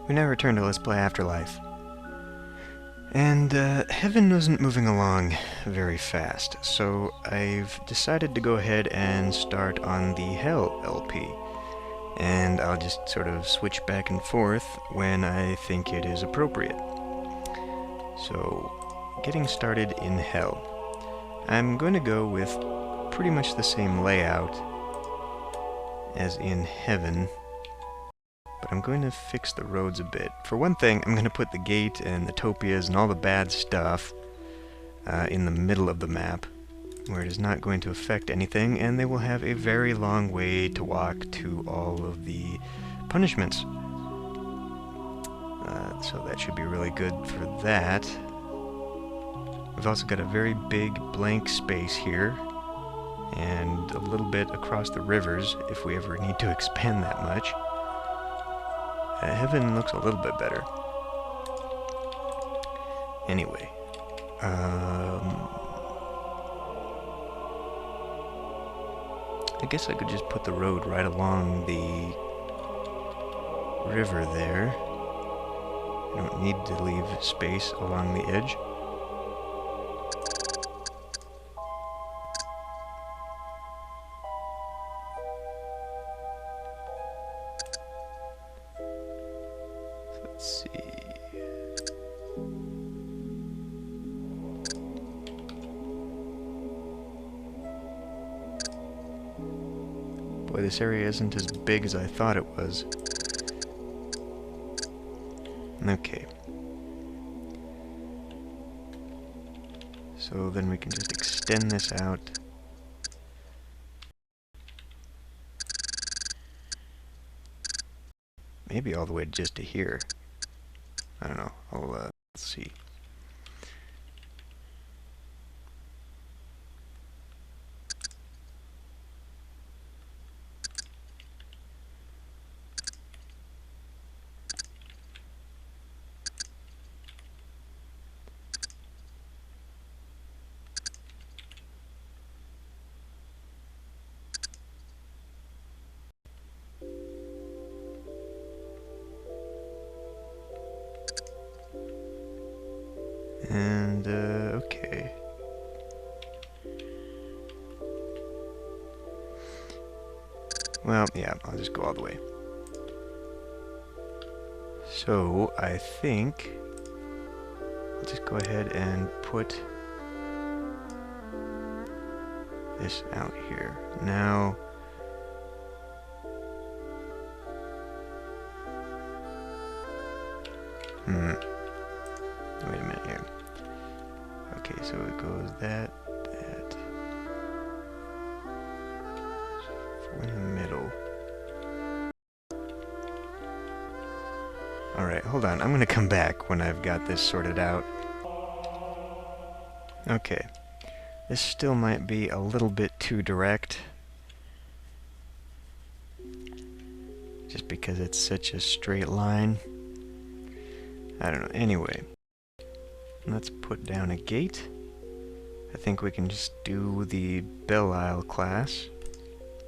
We now return to Let's Play Afterlife. And Heaven wasn't moving along very fast, so I've decided to go ahead and start on the Hell LP. And I'll just sort of switch back and forth when I think it is appropriate. So, getting started in Hell. I'm going to go with pretty much the same layout as in Heaven, but I'm going to fix the roads a bit. For one thing, I'm going to put the gate and the topias and all the bad stuff in the middle of the map, where it is not going to affect anything, and they will have a very long way to walk to all of the punishments. So that should be really good for that. We've also got a very big blank space here, and a little bit across the rivers if we ever need to expand that much. Heaven looks a little bit better. Anyway, I guess I could just put the road right along the river there. I don't need to leave space along the edge. Let's see. Boy, this area isn't as big as I thought it was. Okay. So then we can just extend this out. Maybe all the way just to here. I don't know. Let's see. And, okay. Well, yeah, I'll just go all the way. So, I think I'll just go ahead and put this out here. Now, wait a minute here. Okay, so it goes that. So in the middle. Alright, hold on. I'm gonna come back when I've got this sorted out. Okay. This still might be a little bit too direct. Just because it's such a straight line. I don't know. Anyway. Let's put down a gate. I think we can just do the Belial class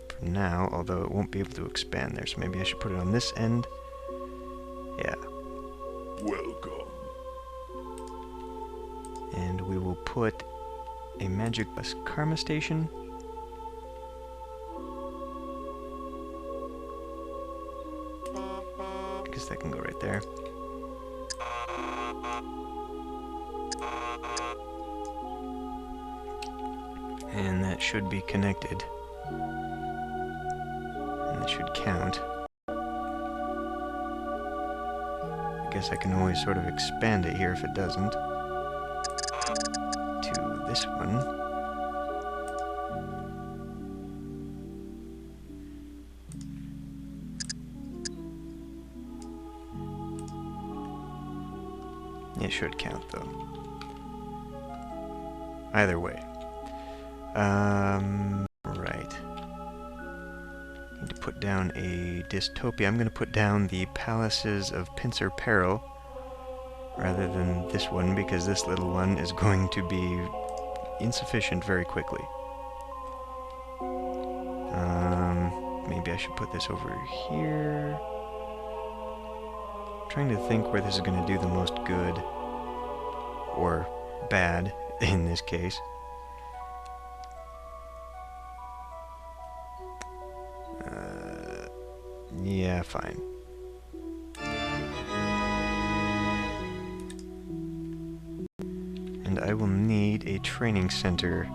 for now, although it won't be able to expand there, so maybe I should put it on this end. Yeah. Welcome. And we will put a magic bus karma station. I guess that can go right there. And that should be connected. And that should count. I guess I can always sort of expand it here if it doesn't. To this one. It should count though. Either way. Right. Need to put down a dystopia. I'm going to put down the Palaces of Pincer Peril rather than this one, because this little one is going to be insufficient very quickly. Maybe I should put this over here. trying to think where this is going to do the most good, or bad, in this case. Yeah, fine. And I will need a training center.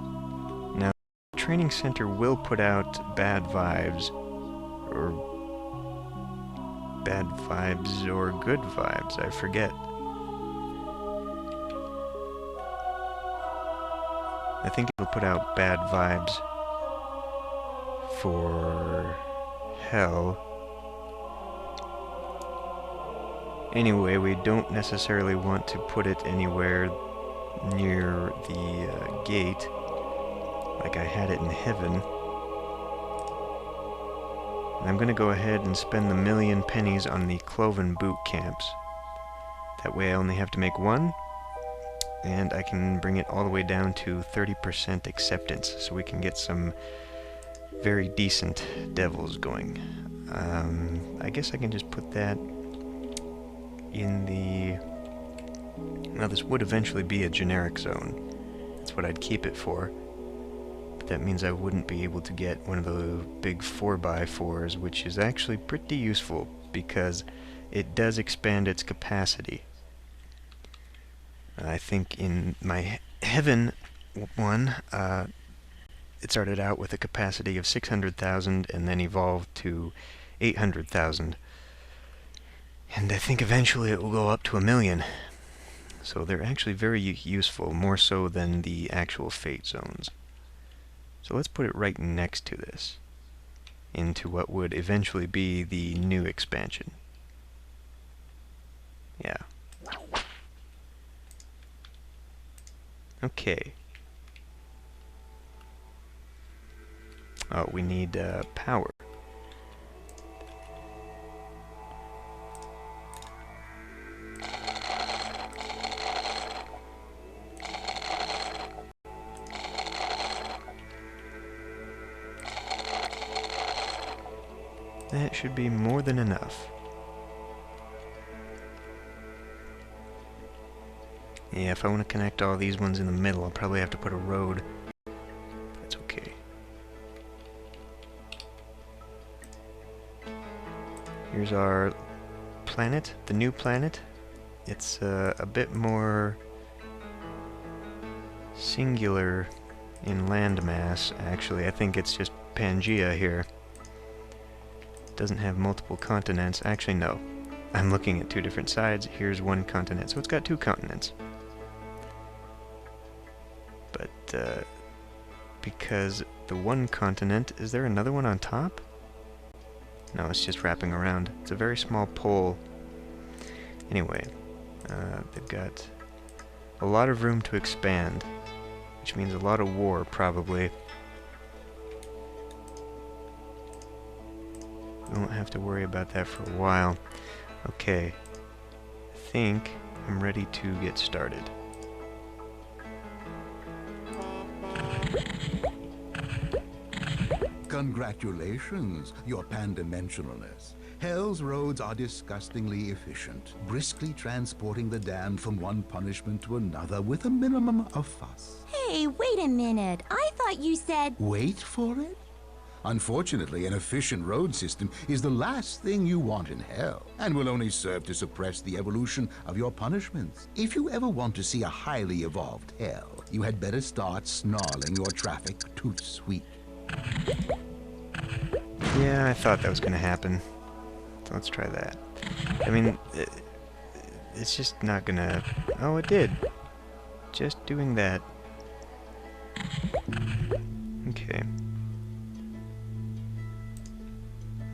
Now, the training center will put out bad vibes, or good vibes, I forget. I think it'll put out bad vibes for hell. Anyway, we don't necessarily want to put it anywhere near the gate, like I had it in heaven. And I'm going to go ahead and spend the 1,000,000 pennies on the cloven boot camps. That way I only have to make one, and I can bring it all the way down to 30% acceptance, so we can get some very decent devils going. I guess I can just put that in the... Now, this would eventually be a generic zone. That's what I'd keep it for. But that means I wouldn't be able to get one of the big 4x4s, which is actually pretty useful, because it does expand its capacity. I think in my heaven one, it started out with a capacity of 600,000 and then evolved to 800,000. And I think eventually it will go up to 1,000,000. So they're actually very useful, more so than the actual fate zones. So let's put it right next to this, into what would eventually be the new expansion. Yeah. Okay. Oh, we need power. That should be more than enough. Yeah, if I want to connect all these ones in the middle, I'll probably have to put a road. That's okay. Here's our planet, the new planet. It's a bit more singular in landmass, actually. I think it's just Pangea here. Doesn't have multiple continents. Actually, no. I'm looking at two different sides. Here's one continent, so it's got two continents. But, because the one continent... Is there another one on top? No, it's just wrapping around. It's a very small pole. Anyway, they've got a lot of room to expand, which means a lot of war, probably. We won't have to worry about that for a while. Okay, I think I'm ready to get started. Congratulations, your pan-dimensionalness. Hell's roads are disgustingly efficient, briskly transporting the damned from one punishment to another with a minimum of fuss. Hey, wait a minute. I thought you said... Wait for it? Unfortunately, an efficient road system is the last thing you want in hell, and will only serve to suppress the evolution of your punishments. If you ever want to see a highly evolved hell, you had better start snarling your traffic toot sweet. Yeah, I thought that was going to happen. So let's try that. I mean, it's just not going to... Oh, it did. Just doing that. Okay.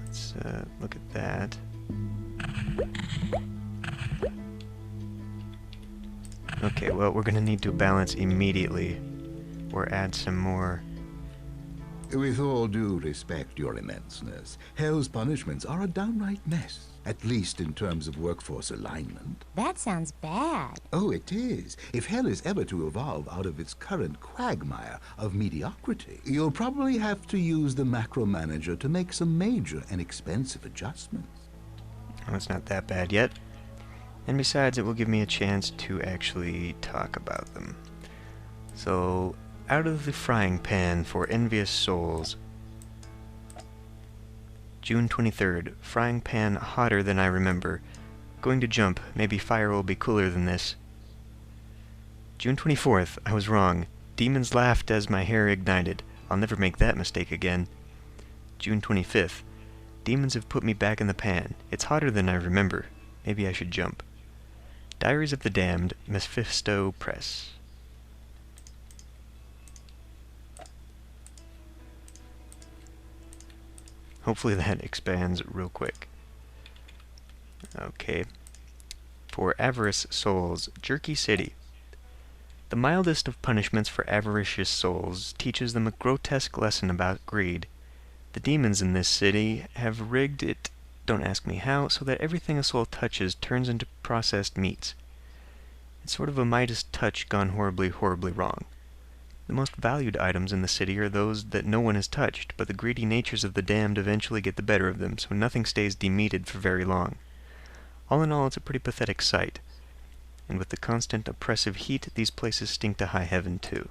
Let's look at that. Okay, well, we're going to need to balance immediately, or add some more. With all due respect, your immenseness, Hell's punishments are a downright mess, at least in terms of workforce alignment. That sounds bad. Oh, it is. If Hell is ever to evolve out of its current quagmire of mediocrity, you'll probably have to use the macro manager to make some major and expensive adjustments. Oh, it's not that bad yet. And besides, it will give me a chance to actually talk about them. So, out of the frying pan for envious souls. June 23rd. Frying pan hotter than I remember. Going to jump. Maybe fire will be cooler than this. June 24th. I was wrong. Demons laughed as my hair ignited. I'll never make that mistake again. June 25th. Demons have put me back in the pan. It's hotter than I remember. Maybe I should jump. Diaries of the Damned, Mephisto Press. Hopefully that expands real quick. Okay. For Avarice Souls, Jerky City. The mildest of punishments for avaricious souls teaches them a grotesque lesson about greed. The demons in this city have rigged it, don't ask me how, so that everything a soul touches turns into processed meats. It's sort of a Midas touch gone horribly, horribly wrong. The most valued items in the city are those that no one has touched, but the greedy natures of the damned eventually get the better of them, so nothing stays demeated for very long. All in all, it's a pretty pathetic sight. And with the constant oppressive heat, these places stink to high heaven too.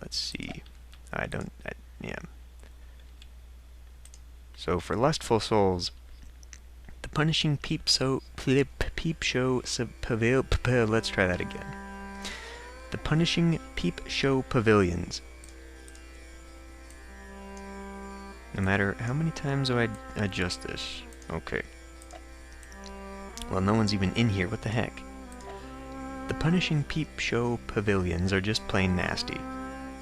Let's see. Yeah. So for lustful souls, the punishing peep show pavilion. Let's try that again. The punishing peep show pavilions. No matter how many times do I adjust this. Okay. Well, no one's even in here. What the heck? The punishing peep show pavilions are just plain nasty.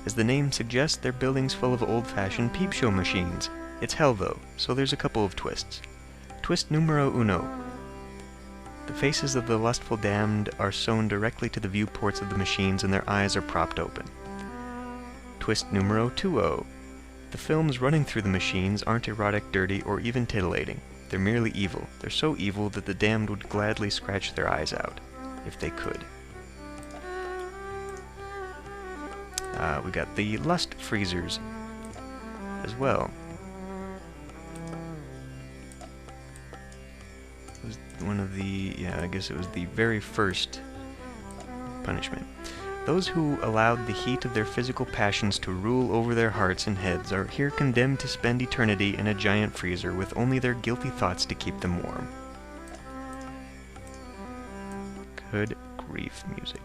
As the name suggests, they're buildings full of old-fashioned peep show machines. It's hell, though, so there's a couple of twists. Twist numero uno. The faces of the lustful damned are sewn directly to the viewports of the machines and their eyes are propped open. Twist numero two-o. The films running through the machines aren't erotic, dirty, or even titillating. They're merely evil. They're so evil that the damned would gladly scratch their eyes out, if they could. We got the lust freezers as well. It was one of the, I guess it was the very first punishment. Those who allowed the heat of their physical passions to rule over their hearts and heads are here condemned to spend eternity in a giant freezer with only their guilty thoughts to keep them warm. Good grief, music.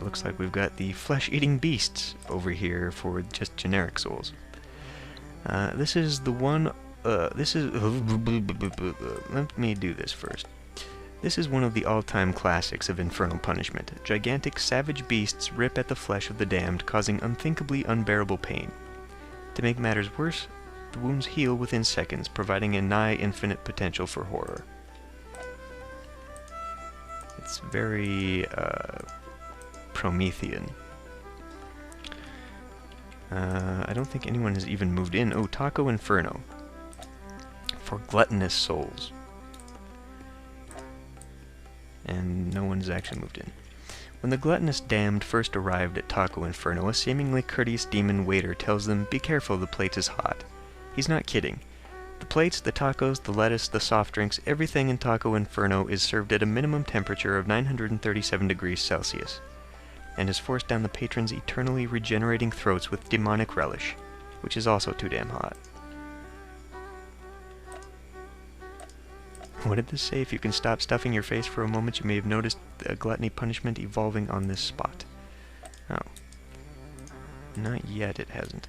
Looks like we've got the flesh-eating beasts over here for just generic souls. This is the one, let me do this first. This is one of the all-time classics of infernal punishment. Gigantic, savage beasts rip at the flesh of the damned, causing unthinkably unbearable pain. To make matters worse, the wounds heal within seconds, providing a nigh infinite potential for horror. It's very, Promethean. I don't think anyone has even moved in. Oh, Taco Inferno. For gluttonous souls. And no one's actually moved in. When the gluttonous damned first arrived at Taco Inferno, a seemingly courteous demon waiter tells them, "Be careful, the plate is hot." He's not kidding. The plates, the tacos, the lettuce, the soft drinks, everything in Taco Inferno is served at a minimum temperature of 937 degrees Celsius, and is forced down the patrons' eternally regenerating throats with demonic relish, which is also too damn hot. What did this say? If you can stop stuffing your face for a moment, you may have noticed a gluttony punishment evolving on this spot. Oh. Not yet, it hasn't.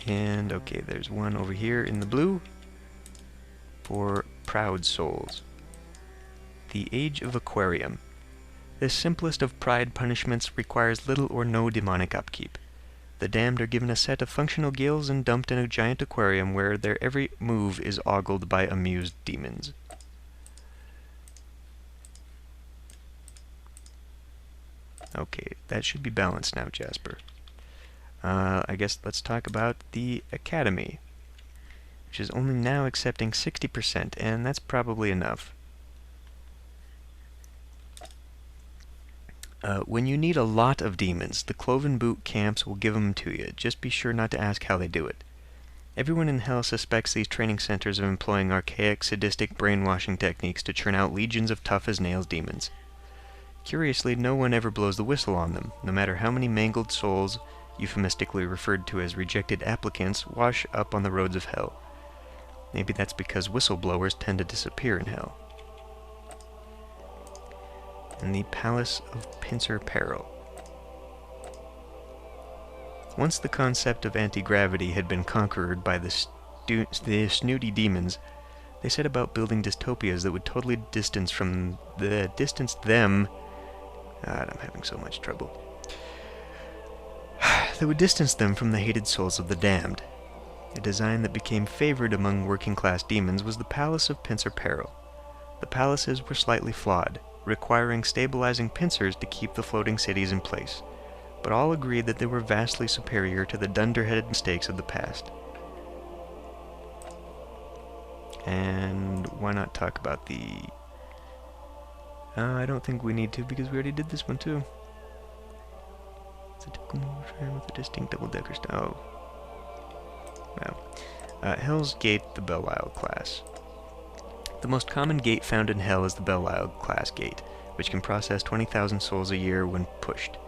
And, okay, there's one over here in the blue for proud souls. The Age of Aquarium. This simplest of pride punishments requires little or no demonic upkeep. The damned are given a set of functional gills and dumped in a giant aquarium where their every move is ogled by amused demons. Okay, that should be balanced now, Jasper. I guess let's talk about the Academy, which is only now accepting 60%, and that's probably enough. When you need a lot of demons, the Cloven Boot camps will give them to you. Just be sure not to ask how they do it. Everyone in Hell suspects these training centers of employing archaic, sadistic brainwashing techniques to churn out legions of tough-as-nails demons. Curiously, no one ever blows the whistle on them, no matter how many mangled souls, euphemistically referred to as rejected applicants, wash up on the roads of Hell. Maybe that's because whistleblowers tend to disappear in Hell. And the Palace of Pincer Peril. Once the concept of anti-gravity had been conquered by the snooty demons, they set about building dystopias that would totally distance them. God, I'm having so much trouble. That would distance them from the hated souls of the damned. A design that became favored among working-class demons was the Palace of Pincer Peril. The palaces were slightly flawed, requiring stabilizing pincers to keep the floating cities in place, but all agreed that they were vastly superior to the dunderheaded mistakes of the past. And why not talk about the... I don't think we need to, because we already did this one too. It's a typical move train with a distinct double-decker style. Wow. Hell's Gate, the Belial class. The most common gate found in Hell is the Belial class gate, which can process 20,000 souls a year when pushed.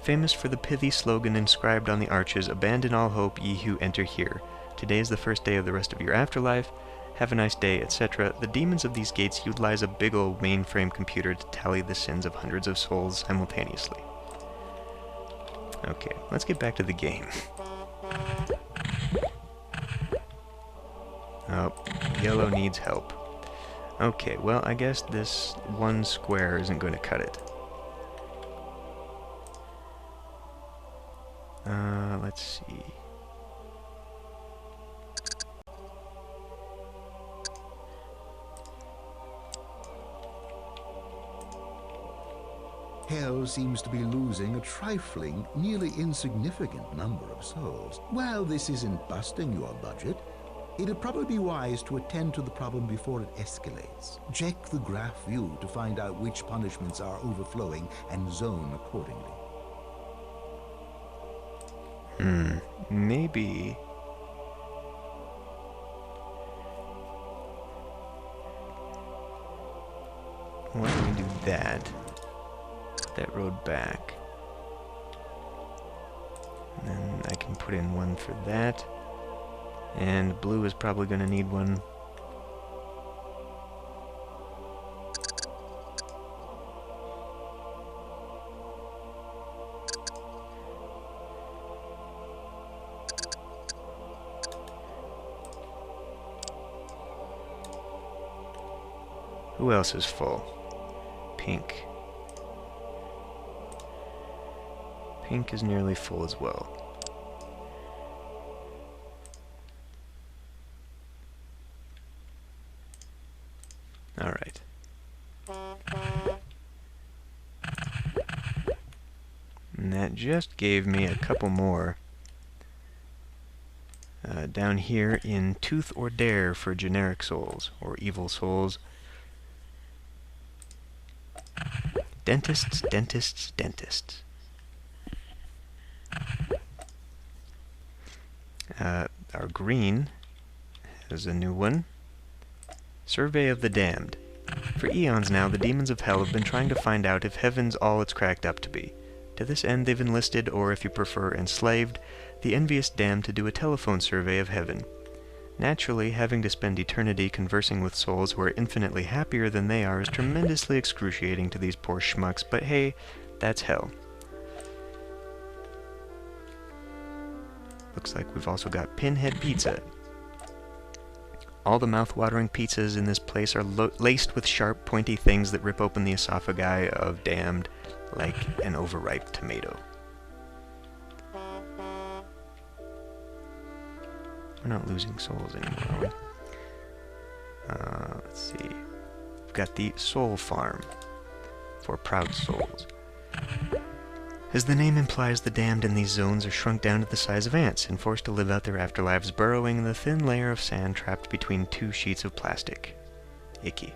Famous for the pithy slogan inscribed on the arches, "Abandon all hope, ye who enter here. Today is the first day of the rest of your afterlife. Have a nice day," etc. The demons of these gates utilize a big old mainframe computer to tally the sins of hundreds of souls simultaneously. Okay, let's get back to the game. Oh, yellow needs help. Okay, well, I guess this one square isn't going to cut it. Let's see. Hell seems to be losing a trifling, nearly insignificant number of souls. While this isn't busting your budget, it'd probably be wise to attend to the problem before it escalates. Check the graph view to find out which punishments are overflowing and zone accordingly. Maybe... Why don't we do that? Put that road back. And then I can put in one for that. And blue is probably going to need one. Who else is full? Pink. Pink is nearly full as well. Alright. And that just gave me a couple more. Down here in Tooth or Dare for generic souls, or evil souls. Dentists, dentists, dentists. Our green has a new one. Survey of the Damned. For eons now, the demons of hell have been trying to find out if heaven's all it's cracked up to be. To this end, they've enlisted, or if you prefer, enslaved, the envious damned to do a telephone survey of heaven. Naturally, having to spend eternity conversing with souls who are infinitely happier than they are is tremendously excruciating to these poor schmucks, but hey, that's hell. Looks like we've also got Pinhead Pizza. All the mouth-watering pizzas in this place are laced with sharp, pointy things that rip open the esophagi of damned like an overripe tomato. We're not losing souls anymore, are we? Let's see. We've got the Soul Farm for proud souls. As the name implies, the damned in these zones are shrunk down to the size of ants and forced to live out their afterlives burrowing in the thin layer of sand trapped between two sheets of plastic. Icky.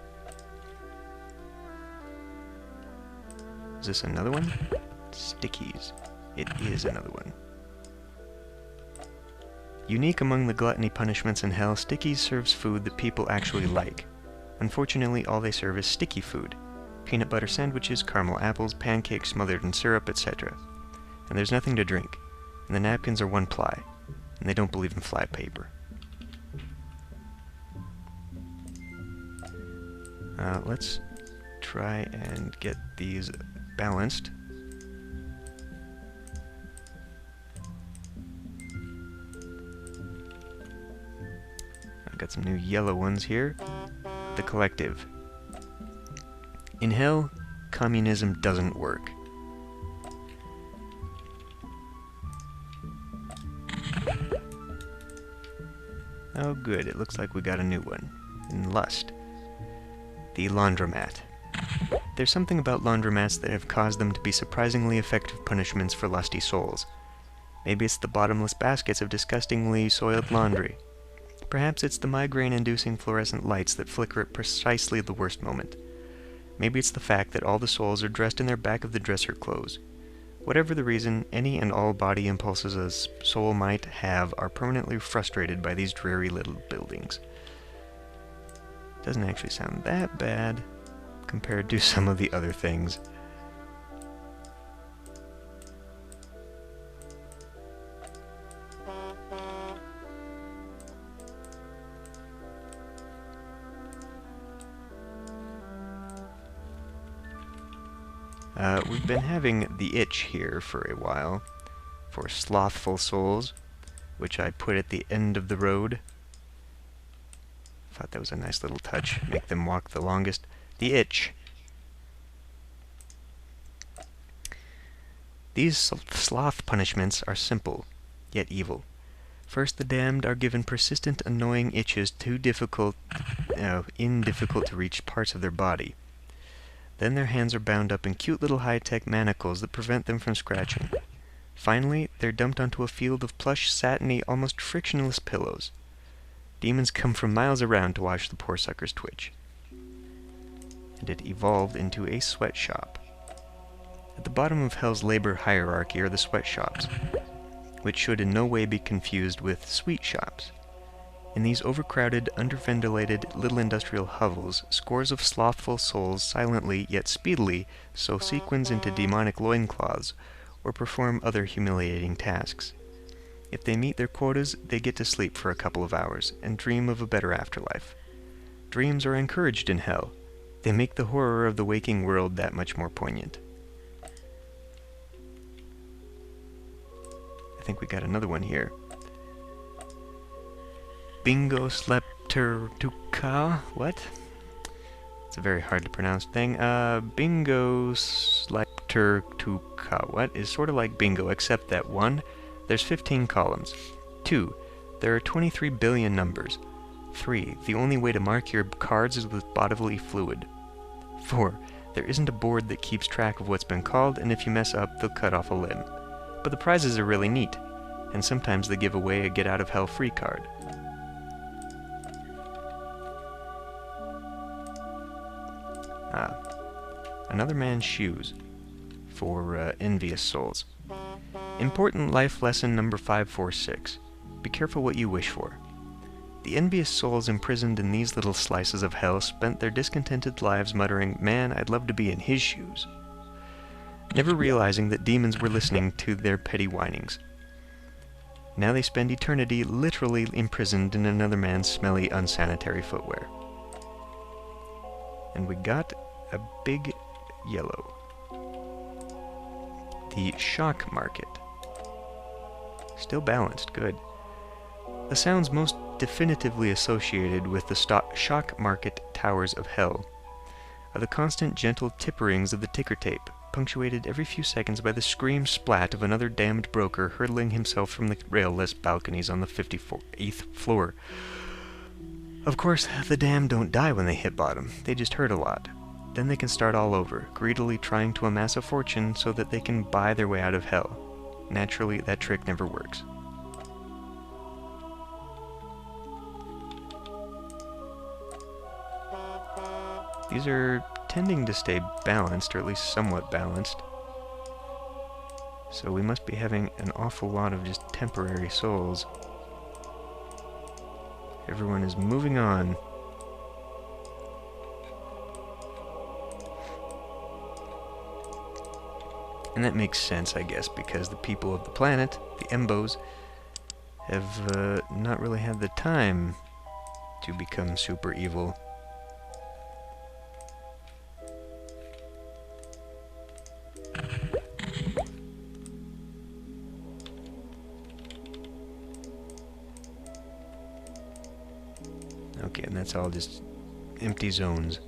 Is this another one? Stickies. It is another one. Unique among the gluttony punishments in hell, Stickies serves food that people actually like. Unfortunately, all they serve is sticky food. Peanut butter sandwiches, caramel apples, pancakes smothered in syrup, etc. And there's nothing to drink. And the napkins are one ply. And they don't believe in fly paper. Let's try and get these balanced. I've got some new yellow ones here. The Collective. In hell, communism doesn't work. Oh good, it looks like we got a new one. In Lust. The Laundromat. There's something about laundromats that have caused them to be surprisingly effective punishments for lusty souls. Maybe it's the bottomless baskets of disgustingly soiled laundry. Perhaps it's the migraine-inducing fluorescent lights that flicker at precisely the worst moment. Maybe it's the fact that all the souls are dressed in their back-of-the-dresser clothes. Whatever the reason, any and all body impulses a soul might have are permanently frustrated by these dreary little buildings. Doesn't actually sound that bad compared to some of the other things. We've been having the itch here for a while, for slothful souls, which I put at the end of the road. Thought that was a nice little touch, make them walk the longest. The itch. These sloth punishments are simple, yet evil. First, the damned are given persistent, annoying itches in difficult to reach parts of their body. Then their hands are bound up in cute little high-tech manacles that prevent them from scratching. Finally, they're dumped onto a field of plush, satiny, almost frictionless pillows. Demons come from miles around to watch the poor suckers twitch. And it evolved into a sweatshop. At the bottom of Hell's labor hierarchy are the sweatshops, which should in no way be confused with sweet shops. In these overcrowded, underventilated little industrial hovels, scores of slothful souls silently yet speedily sew sequins into demonic loincloths, or perform other humiliating tasks. If they meet their quotas, they get to sleep for a couple of hours, and dream of a better afterlife. Dreams are encouraged in hell. They make the horror of the waking world that much more poignant. I think we got another one here. Bingo Sleptertuka. What? It's a very hard to pronounce thing. Bingo Sleptertuka. What? Is sort of like bingo, except that 1. There's 15 columns. 2. There are 23 billion numbers. 3. The only way to mark your cards is with bodily fluid. 4. There isn't a board that keeps track of what's been called, and if you mess up, they'll cut off a limb. But the prizes are really neat, and sometimes they give away a get-out-of-hell free card. Another man's shoes for envious souls. Important life lesson number 546. Be careful what you wish for. The envious souls imprisoned in these little slices of hell spent their discontented lives muttering, "Man, I'd love to be in his shoes," never realizing that demons were listening to their petty whinings. Now they spend eternity literally imprisoned in another man's smelly, unsanitary footwear. And we got a big yellow. The shock market. Still balanced, good. The sounds most definitively associated with the shock market towers of hell are the constant gentle tipperings of the ticker tape, punctuated every few seconds by the scream splat of another damned broker hurtling himself from the rail-less balconies on the 58th floor. Of course, the damned don't die when they hit bottom, they just hurt a lot. Then they can start all over, greedily trying to amass a fortune so that they can buy their way out of hell. Naturally, that trick never works. These are tending to stay balanced, or at least somewhat balanced. So we must be having an awful lot of just temporary souls. Everyone is moving on. And that makes sense, I guess, because the people of the planet, the Embos, have not really had the time to become super evil. Okay, and that's all just empty zones.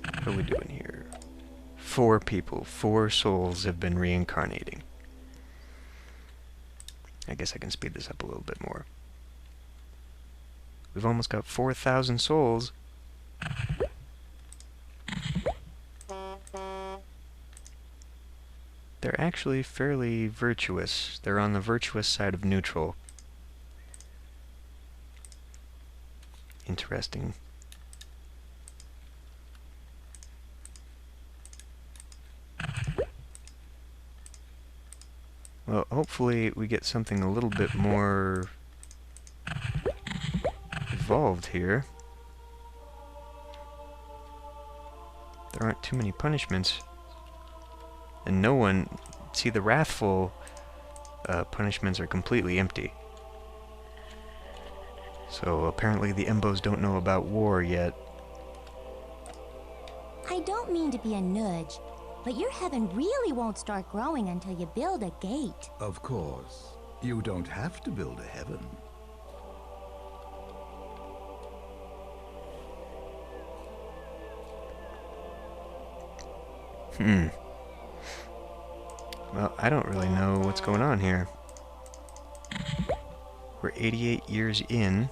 What are we doing here? 4 people, 4 souls have been reincarnating. I guess I can speed this up a little bit more. We've almost got 4,000 souls. They're actually fairly virtuous. They're on the virtuous side of neutral. Interesting. Well, hopefully we get something a little bit more evolved here. There aren't too many punishments. And no one... See, the wrathful punishments are completely empty. So apparently the Embos don't know about war yet. I don't mean to be a nudge, but your heaven really won't start growing until you build a gate. Of course. You don't have to build a heaven. Well, I don't really know what's going on here. We're 88 years in.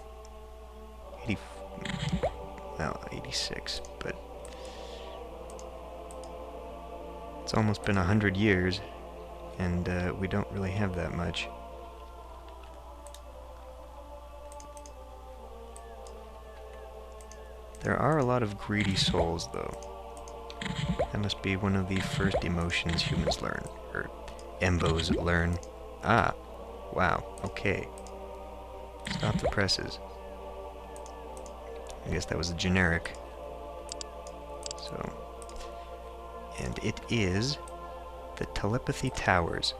86, but... It's almost been 100 years, and we don't really have that much. There are a lot of greedy souls, though. That must be one of the first emotions humans learn, or Embos learn. Ah, wow, okay. Stop the presses. I guess that was a generic. So, and it is the Telepathy Towers.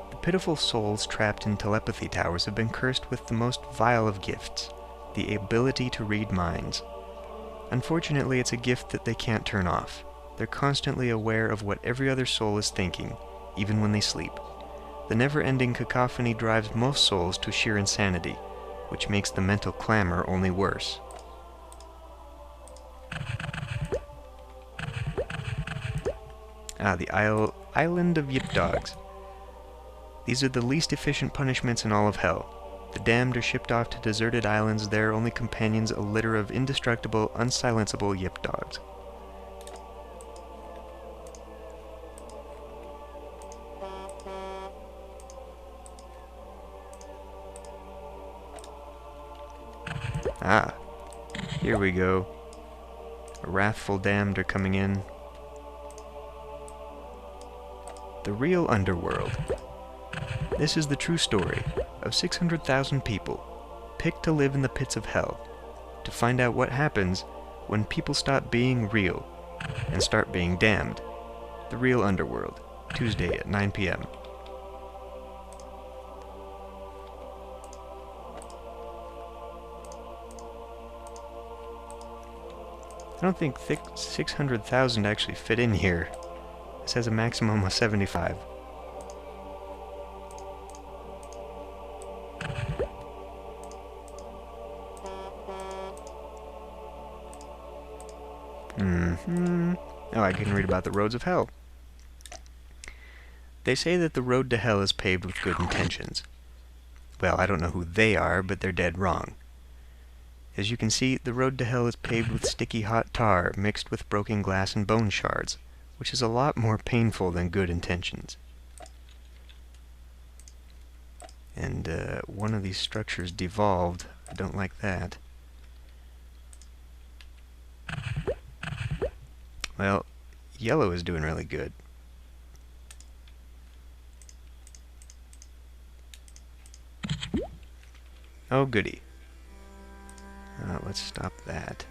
The pitiful souls trapped in telepathy towers have been cursed with the most vile of gifts, the ability to read minds. Unfortunately, it's a gift that they can't turn off. They're constantly aware of what every other soul is thinking, even when they sleep. The never-ending cacophony drives most souls to sheer insanity, which makes the mental clamor only worse. Ah, the Island of Yip Dogs. These are the least efficient punishments in all of hell. The damned are shipped off to deserted islands, their only companions a litter of indestructible, unsilenceable Yip Dogs. Ah, here we go. A wrathful damned are coming in. The real underworld. This is the true story of 600,000 people picked to live in the pits of hell, to find out what happens when people stop being real and start being damned. The real underworld, Tuesday at 9 p.m. I don't think 600,000 actually fit in here. This has a maximum of 75. Oh, I can read about the roads of hell. They say that the road to hell is paved with good intentions. Well, I don't know who they are, but they're dead wrong. As you can see, the road to hell is paved with sticky hot tar mixed with broken glass and bone shards, which is a lot more painful than good intentions. And one of these structures devolved. I don't like that. Well, yellow is doing really good. Oh, goody. Let's stop that.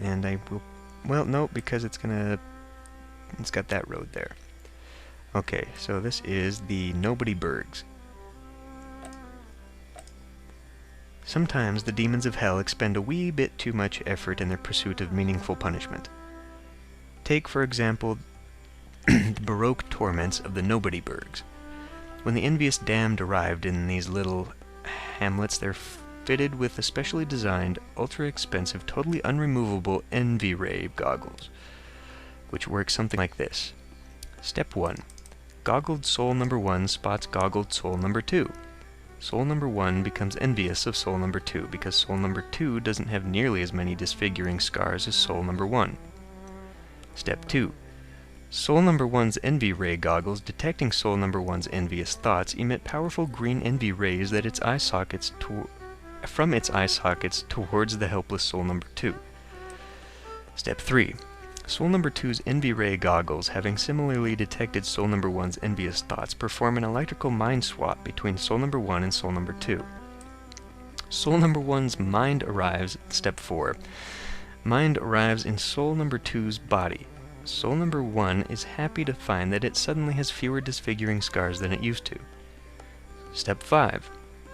And I will... Well, no, because it's got that road there. Okay, so this is the Nobody Bergs. Sometimes the demons of hell expend a wee bit too much effort in their pursuit of meaningful punishment. Take, for example, the Baroque torments of the Nobody Bergs. When the envious damned arrived in these little hamlets, they're fitted with a specially designed, ultra-expensive, totally unremovable envy ray goggles, which work something like this. Step 1. Goggled soul number 1 spots goggled soul number 2. Soul number 1 becomes envious of soul number 2 because soul number 2 doesn't have nearly as many disfiguring scars as soul number 1. Step 2. Soul number 1's envy ray goggles, detecting soul number 1's envious thoughts, emit powerful green envy rays that from its eye sockets towards the helpless soul number 2. Step 3. Soul number 2's envy ray goggles, having similarly detected soul number 1's envious thoughts, perform an electrical mind swap between soul number 1 and soul number 2. Soul number 1's mind arrives, step 4. Mind arrives in soul number 2's body. Soul number 1 is happy to find that it suddenly has fewer disfiguring scars than it used to. Step 5.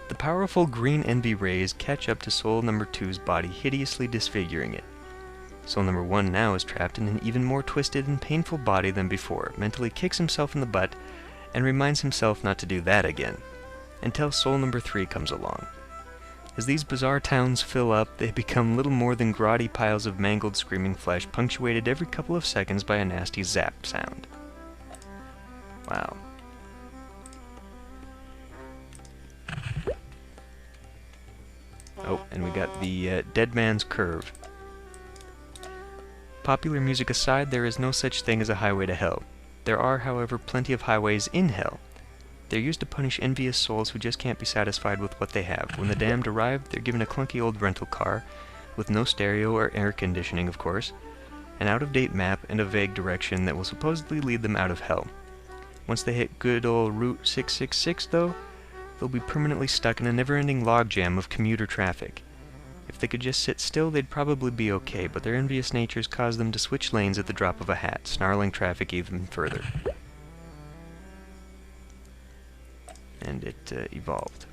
The powerful green envy rays catch up to soul number 2's body, hideously disfiguring it. Soul number 1 now is trapped in an even more twisted and painful body than before, mentally kicks himself in the butt, and reminds himself not to do that again, until soul number 3 comes along. As these bizarre towns fill up, they become little more than grotty piles of mangled, screaming flesh, punctuated every couple of seconds by a nasty zap sound. Wow. Oh, and we got the Dead Man's Curve. Popular music aside, there is no such thing as a highway to hell. There are, however, plenty of highways in hell. They're used to punish envious souls who just can't be satisfied with what they have. When the damned arrive, they're given a clunky old rental car, with no stereo or air conditioning, of course, an out-of-date map, and a vague direction that will supposedly lead them out of hell. Once they hit good old Route 666, though, they'll be permanently stuck in a never-ending logjam of commuter traffic. If they could just sit still, they'd probably be okay, but their envious natures cause them to switch lanes at the drop of a hat, snarling traffic even further. And it evolved.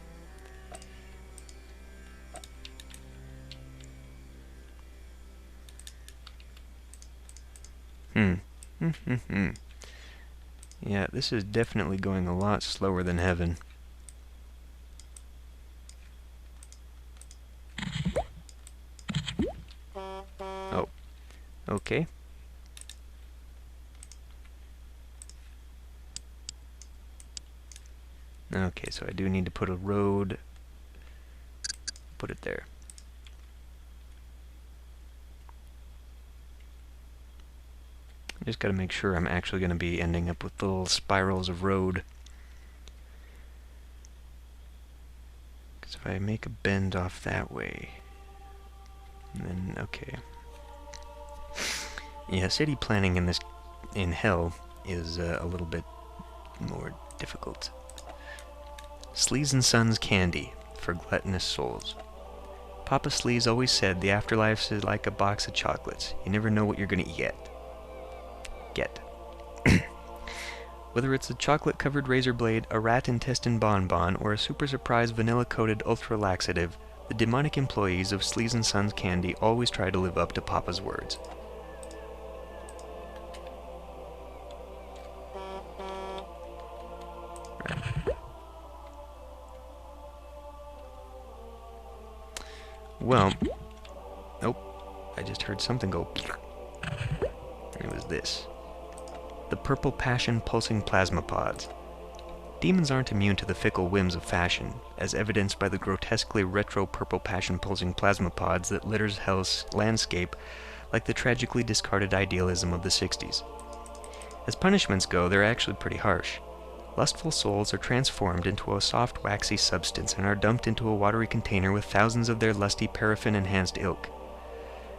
Yeah, this is definitely going a lot slower than heaven. Oh, okay. Okay, so I do need to put a road, put it there. I just gotta make sure I'm actually gonna be ending up with little spirals of road. Because if I make a bend off that way, then, okay. Yeah, city planning in hell is a little bit more difficult. Sleaze and Sons candy for gluttonous souls. Papa Sleaze always said the afterlife is like a box of chocolates. You never know what you're gonna get. Whether it's a chocolate-covered razor blade, a rat intestine bonbon, or a super surprise vanilla-coated ultra laxative, the demonic employees of Sleaze and Sons candy always try to live up to Papa's words. Right. Well, nope, I just heard something go. It was this. The Purple Passion Pulsing Plasma Pods. Demons aren't immune to the fickle whims of fashion, as evidenced by the grotesquely retro Purple Passion Pulsing Plasma Pods that litters hell's landscape like the tragically discarded idealism of the 60s. As punishments go, they're actually pretty harsh. Lustful souls are transformed into a soft, waxy substance and are dumped into a watery container with thousands of their lusty, paraffin-enhanced ilk.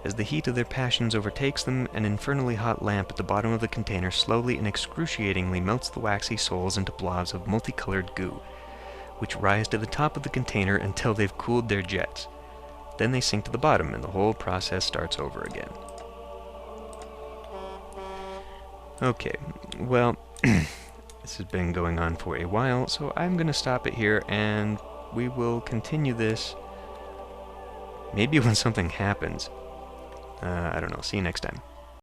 As the heat of their passions overtakes them, an infernally hot lamp at the bottom of the container slowly and excruciatingly melts the waxy souls into blobs of multicolored goo, which rise to the top of the container until they've cooled their jets. Then they sink to the bottom, and the whole process starts over again. Okay, well, this has been going on for a while, so I'm going to stop it here, and we will continue this maybe when something happens. I don't know. See you next time.